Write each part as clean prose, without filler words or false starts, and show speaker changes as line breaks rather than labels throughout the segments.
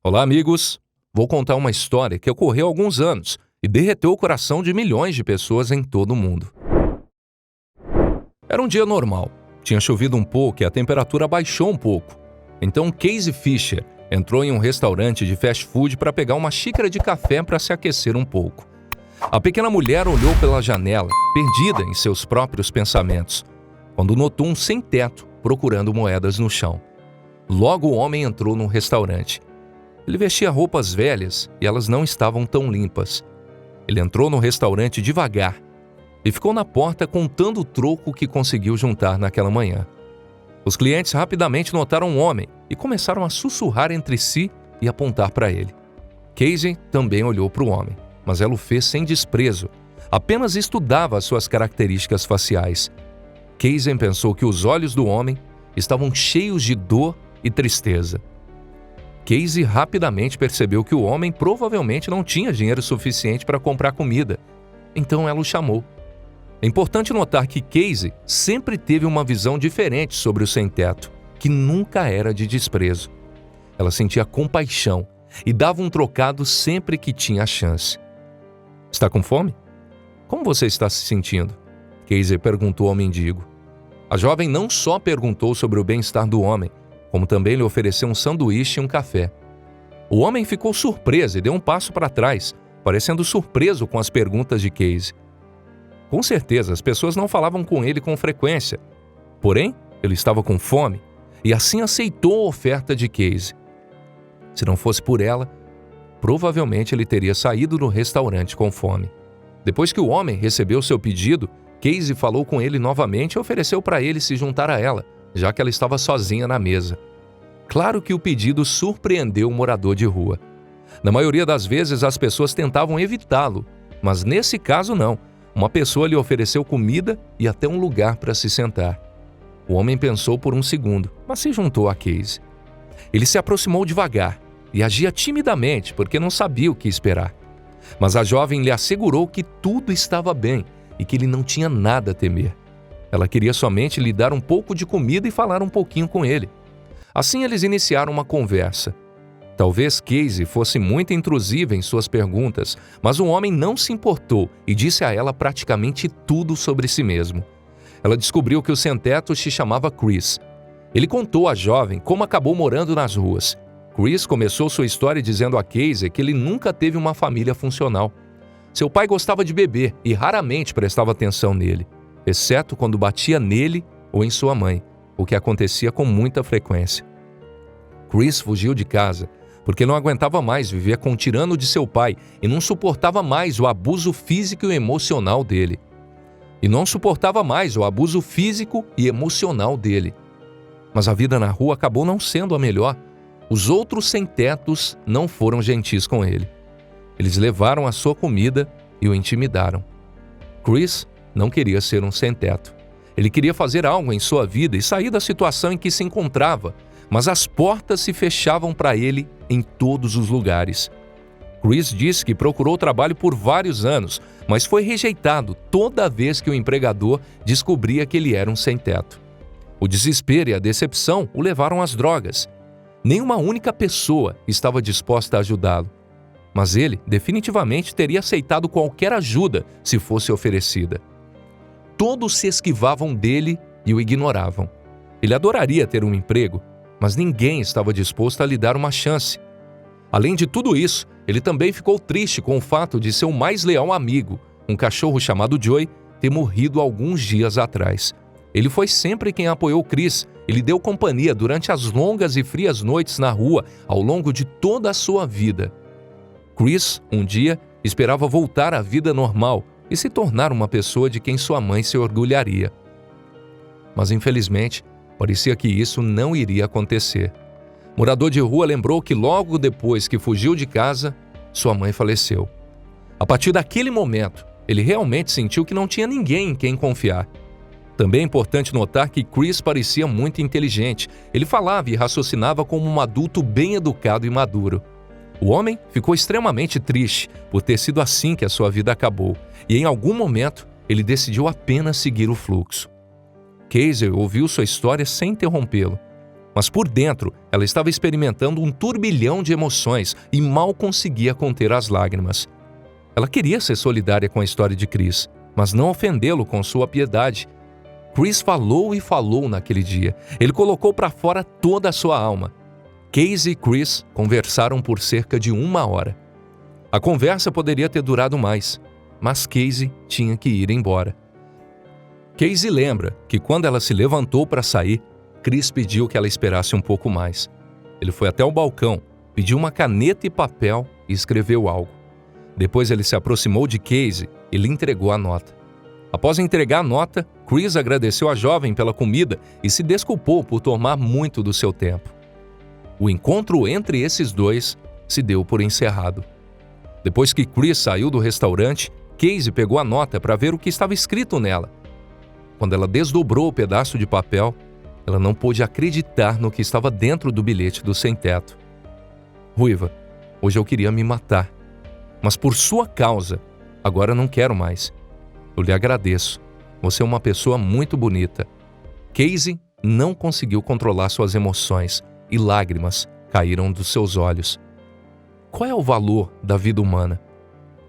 Olá, amigos! Vou contar uma história que ocorreu há alguns anos e derreteu o coração de milhões de pessoas em todo o mundo. Era um dia normal. Tinha chovido um pouco e a temperatura baixou um pouco. Então Casey Fisher entrou em um restaurante de fast food para pegar uma xícara de café para se aquecer um pouco. A pequena mulher olhou pela janela, perdida em seus próprios pensamentos, quando notou um sem-teto procurando moedas no chão. Logo o homem entrou no restaurante. Ele vestia roupas velhas e elas não estavam tão limpas. Ele entrou no restaurante devagar e ficou na porta contando o troco que conseguiu juntar naquela manhã. Os clientes rapidamente notaram o homem e começaram a sussurrar entre si e apontar para ele. Casey também olhou para o homem, mas ela o fez sem desprezo. Apenas estudava as suas características faciais. Casey pensou que os olhos do homem estavam cheios de dor e tristeza. Casey rapidamente percebeu que o homem provavelmente não tinha dinheiro suficiente para comprar comida. Então ela o chamou. É importante notar que Casey sempre teve uma visão diferente sobre o sem-teto, que nunca era de desprezo. Ela sentia compaixão e dava um trocado sempre que tinha a chance. Está com fome? Como você está se sentindo? Casey perguntou ao mendigo. A jovem não só perguntou sobre o bem-estar do homem, como também lhe ofereceu um sanduíche e um café. O homem ficou surpreso e deu um passo para trás, parecendo surpreso com as perguntas de Casey. Com certeza, as pessoas não falavam com ele com frequência. Porém, ele estava com fome e assim aceitou a oferta de Casey. Se não fosse por ela, provavelmente ele teria saído do restaurante com fome. Depois que o homem recebeu seu pedido, Casey falou com ele novamente e ofereceu para ele se juntar a ela, já que ela estava sozinha na mesa. Claro que o pedido surpreendeu o morador de rua. Na maioria das vezes as pessoas tentavam evitá-lo, mas nesse caso não. Uma pessoa lhe ofereceu comida e até um lugar para se sentar. O homem pensou por um segundo, mas se juntou a Casey. Ele se aproximou devagar e agia timidamente porque não sabia o que esperar. Mas a jovem lhe assegurou que tudo estava bem e que ele não tinha nada a temer. Ela queria somente lhe dar um pouco de comida e falar um pouquinho com ele. Assim eles iniciaram uma conversa. Talvez Casey fosse muito intrusiva em suas perguntas, mas o homem não se importou e disse a ela praticamente tudo sobre si mesmo. Ela descobriu que o sem-teto se chamava Chris. Ele contou à jovem como acabou morando nas ruas. Chris começou sua história dizendo a Casey que ele nunca teve uma família funcional. Seu pai gostava de beber e raramente prestava atenção nele, exceto quando batia nele ou em sua mãe, o que acontecia com muita frequência. Chris fugiu de casa porque não aguentava mais viver com o tirano de seu pai e não suportava mais o abuso físico e emocional dele. Mas a vida na rua acabou não sendo a melhor. Os outros sem-tetos não foram gentis com ele. Eles levaram a sua comida e o intimidaram. Chris não queria ser um sem-teto. Ele queria fazer algo em sua vida e sair da situação em que se encontrava, mas as portas se fechavam para ele em todos os lugares. Chris disse que procurou trabalho por vários anos, mas foi rejeitado toda vez que o empregador descobria que ele era um sem-teto. O desespero e a decepção o levaram às drogas. Nenhuma única pessoa estava disposta a ajudá-lo, mas ele definitivamente teria aceitado qualquer ajuda se fosse oferecida. Todos se esquivavam dele e o ignoravam. Ele adoraria ter um emprego, mas ninguém estava disposto a lhe dar uma chance. Além de tudo isso, ele também ficou triste com o fato de seu mais leal amigo, um cachorro chamado Joey, ter morrido alguns dias atrás. Ele foi sempre quem apoiou Chris e lhe deu companhia durante as longas e frias noites na rua ao longo de toda a sua vida. Chris, um dia, esperava voltar à vida normal e se tornar uma pessoa de quem sua mãe se orgulharia. Mas, infelizmente, parecia que isso não iria acontecer. Morador de rua lembrou que logo depois que fugiu de casa, sua mãe faleceu. A partir daquele momento, ele realmente sentiu que não tinha ninguém em quem confiar. Também é importante notar que Chris parecia muito inteligente. Ele falava e raciocinava como um adulto bem educado e maduro. O homem ficou extremamente triste por ter sido assim que a sua vida acabou, e em algum momento ele decidiu apenas seguir o fluxo. Casey ouviu sua história sem interrompê-lo, Mas por dentro, ela estava experimentando um turbilhão de emoções e mal conseguia conter as lágrimas. Ela queria ser solidária com a história de Chris, mas não ofendê-lo com sua piedade. Chris falou e falou naquele dia. Ele colocou para fora toda a sua alma. Casey e Chris conversaram por cerca de 1 hora. A conversa poderia ter durado mais, mas Casey tinha que ir embora. Casey lembra que quando ela se levantou para sair, Chris pediu que ela esperasse um pouco mais. Ele foi até o balcão, pediu uma caneta e papel e escreveu algo. Depois ele se aproximou de Casey e lhe entregou a nota. Após entregar a nota, Chris agradeceu a jovem pela comida e se desculpou por tomar muito do seu tempo. O encontro entre esses dois se deu por encerrado. Depois que Chris saiu do restaurante, Casey pegou a nota para ver o que estava escrito nela. Quando ela desdobrou o pedaço de papel, ela não pôde acreditar no que estava dentro do bilhete do sem-teto. Ruiva, hoje eu queria me matar, mas por sua causa, agora não quero mais. Eu lhe agradeço. Você é uma pessoa muito bonita. Casey não conseguiu controlar suas emoções e lágrimas caíram dos seus olhos. Qual é o valor da vida humana?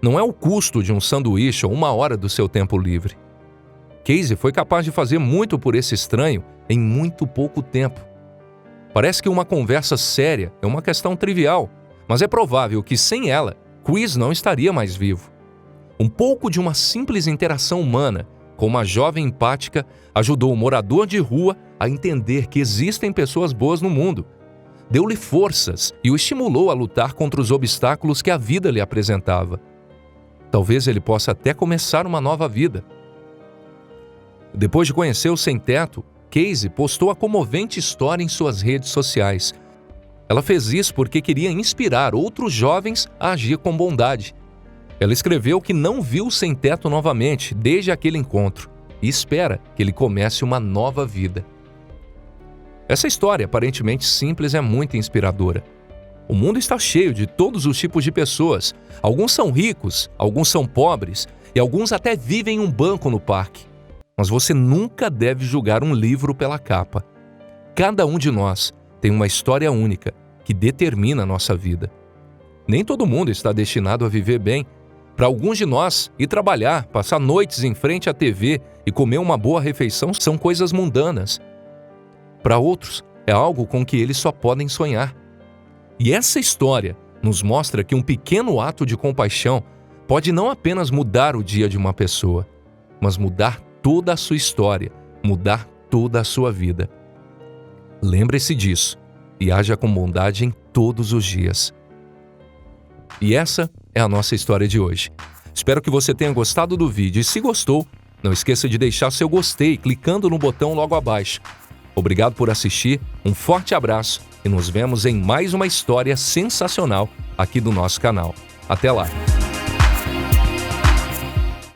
Não é o custo de um sanduíche ou 1 hora do seu tempo livre. Casey foi capaz de fazer muito por esse estranho em muito pouco tempo. Parece que uma conversa séria é uma questão trivial, mas é provável que sem ela, Chris não estaria mais vivo. Um pouco de uma simples interação humana com uma jovem empática ajudou o morador de rua a entender que existem pessoas boas no mundo. Deu-lhe forças e o estimulou a lutar contra os obstáculos que a vida lhe apresentava. Talvez ele possa até começar uma nova vida. Depois de conhecer o sem-teto, Casey postou a comovente história em suas redes sociais. Ela fez isso porque queria inspirar outros jovens a agir com bondade. Ela escreveu que não viu o sem-teto novamente desde aquele encontro e espera que ele comece uma nova vida. Essa história aparentemente simples é muito inspiradora. O mundo está cheio de todos os tipos de pessoas. Alguns são ricos, alguns são pobres e alguns até vivem em um banco no parque. Mas você nunca deve julgar um livro pela capa. Cada um de nós tem uma história única que determina a nossa vida. Nem todo mundo está destinado a viver bem. Para alguns de nós, ir trabalhar, passar noites em frente à TV e comer uma boa refeição são coisas mundanas. Para outros, é algo com que eles só podem sonhar. E essa história nos mostra que um pequeno ato de compaixão pode não apenas mudar o dia de uma pessoa, mas mudar toda a sua história, mudar toda a sua vida. Lembre-se disso e haja com bondade em todos os dias. E essa é a nossa história de hoje. Espero que você tenha gostado do vídeo e se gostou, não esqueça de deixar seu gostei clicando no botão logo abaixo. Obrigado por assistir, um forte abraço e nos vemos em mais uma história sensacional aqui do nosso canal. Até lá!